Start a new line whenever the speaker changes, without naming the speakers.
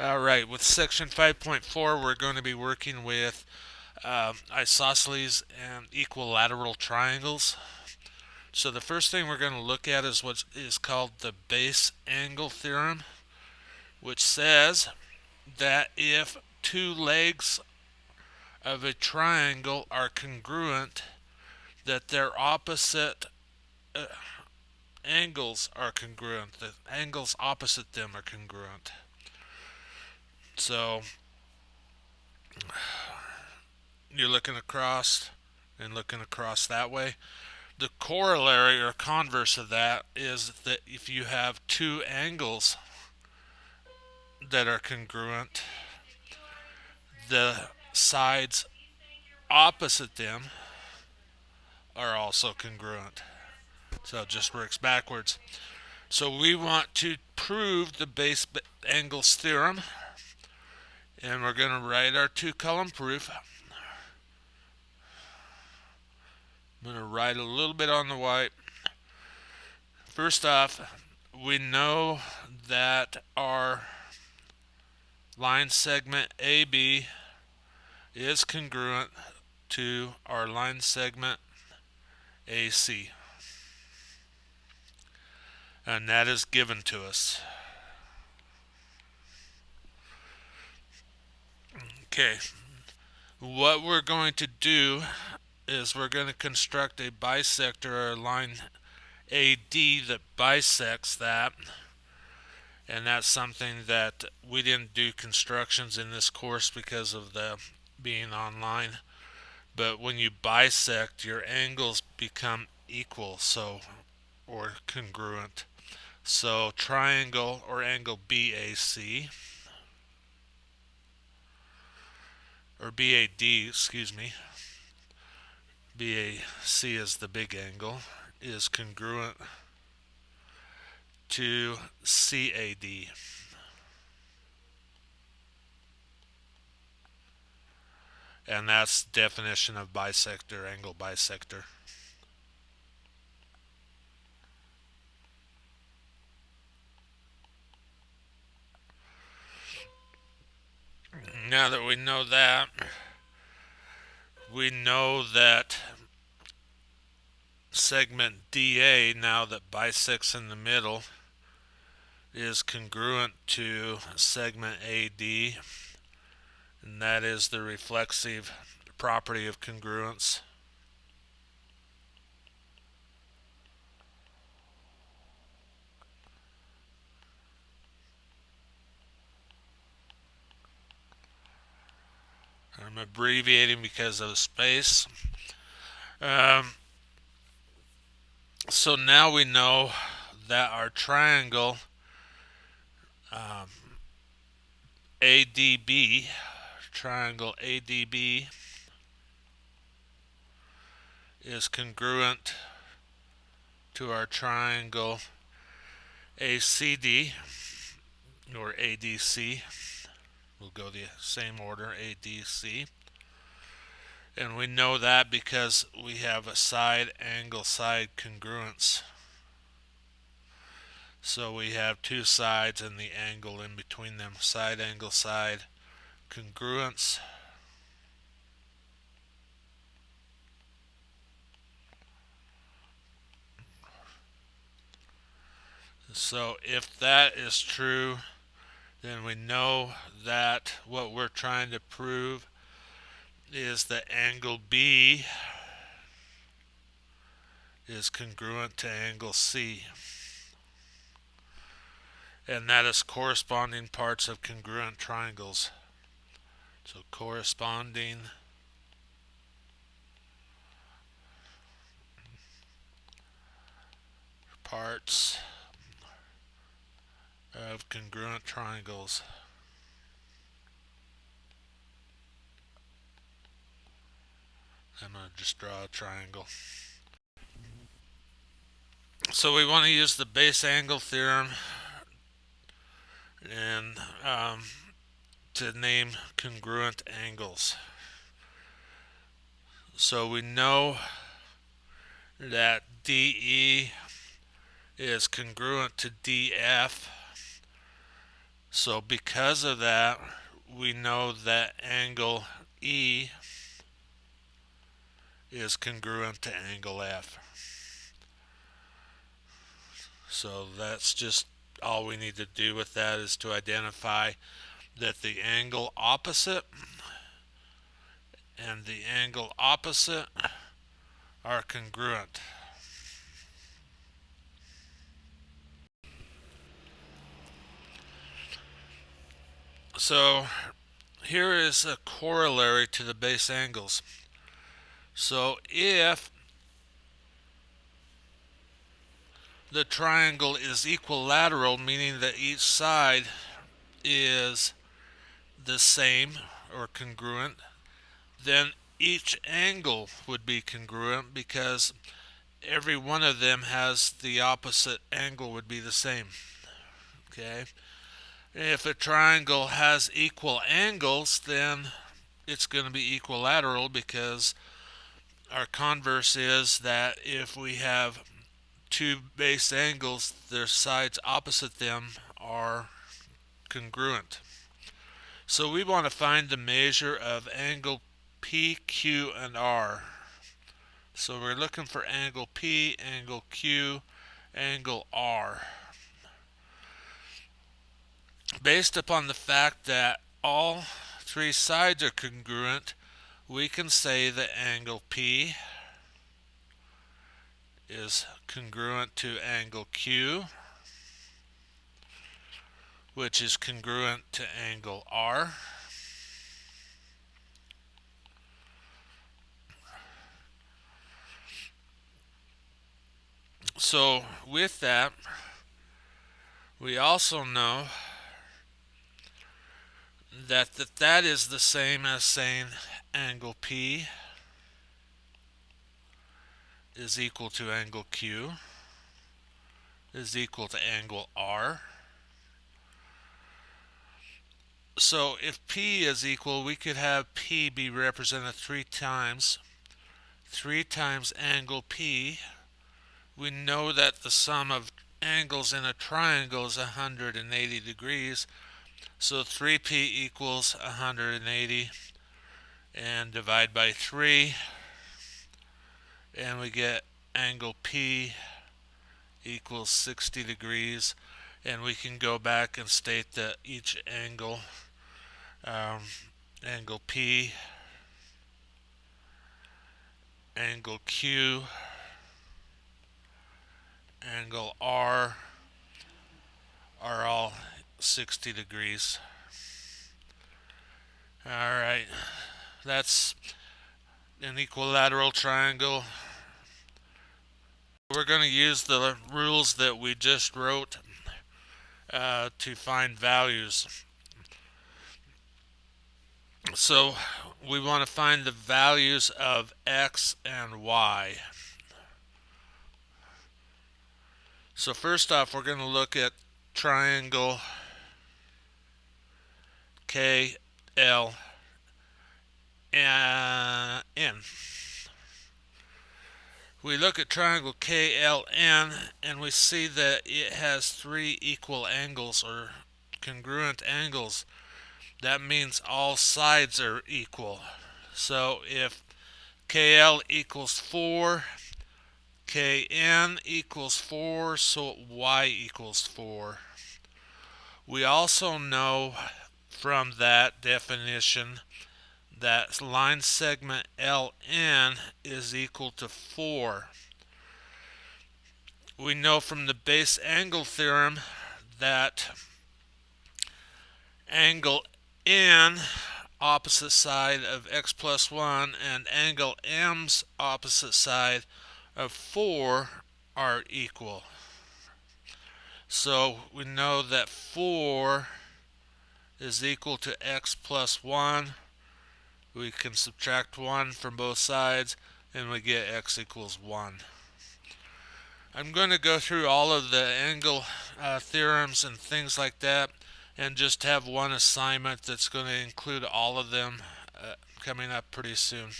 Alright, with section 5.4 we're going to be working with isosceles and equilateral triangles. So the first thing we're going to look at is what is called the base angle theorem, which says that if two legs of a triangle are congruent, that their opposite angles are congruent. The angles opposite them are congruent. So you're looking across and looking across that way. The corollary or converse of that is that if you have two angles that are congruent, the sides opposite them are also congruent. So it just works backwards. So we want to prove the base angles theorem, and we're going to write our two-column proof. I'm going to write a little bit on the white. First off, we know that our line segment AB is congruent to our line segment AC. And that is given to us. Okay, what we're going to do is we're going to construct a bisector or a line AD that bisects that, and that's something that we didn't do constructions in this course because of the being online. But when you bisect, your angles become equal, or congruent. So triangle or angle BAC, or BAD, excuse me, BAC is the big angle, is congruent to CAD. And that's the definition of bisector, angle bisector. Now that we know that, we know that segment DA, now that bisects in the middle, is congruent to segment AD, and that is the reflexive property of congruence. I'm abbreviating because of the space. So now we know that our triangle ADB, triangle ADB, is congruent to our triangle ACD, or ADC. We'll go the same order, ADC. And we know that because we have a side angle side congruence. So we have two sides and the angle in between them. Side angle side congruence. So if that is true, then we know that what we're trying to prove is that angle B is congruent to angle C. And that is corresponding parts of congruent triangles. So corresponding parts of congruent triangles. I'm going to just draw a triangle. So we want to use the base angle theorem and to name congruent angles. So we know that DE is congruent to DF, So because of that, we know that angle E is congruent to angle F. So that's just all we need to do with that, is to identify that the angle opposite and the angle opposite are congruent. So here is a corollary to the base angles. So if the triangle is equilateral, meaning that each side is the same or congruent, then each angle would be congruent because every one of them has the opposite angle would be the same. Okay? If a triangle has equal angles, then it's going to be equilateral, because our converse is that if we have two base angles, their sides opposite them are congruent. So we want to find the measure of angle P, Q, and R. So we're looking for angle P, angle Q, angle R. Based upon the fact that all three sides are congruent, we can say that angle P is congruent to angle Q, which is congruent to angle R. So with that, we also know that that is the same as saying angle P is equal to angle Q is equal to angle R. So if P is equal, we could have P be represented three times angle P. We know that the sum of angles in a triangle is 180 degrees, so 3P equals 180, and divide by 3, and we get angle P equals 60 degrees, and we can go back and state that each angle, angle P, angle Q, angle R are all 60 degrees. Alright, that's an equilateral triangle. We're going to use the rules that we just wrote to find values. So we want to find the values of X and Y. So first off, we're going to look at triangle KLN. We look at triangle KLN and we see that it has three equal angles, or congruent angles. That means all sides are equal. So if KL equals 4, KN equals 4, so Y equals 4. We also know from that definition that line segment LN is equal to 4. We know from the base angle theorem that angle N, opposite side of x plus 1, and angle M's opposite side of 4 are equal. So we know that 4 is equal to x plus 1. We can subtract 1 from both sides and we get x equals 1. I'm going to go through all of the angle theorems and things like that, and just have one assignment that's going to include all of them coming up pretty soon.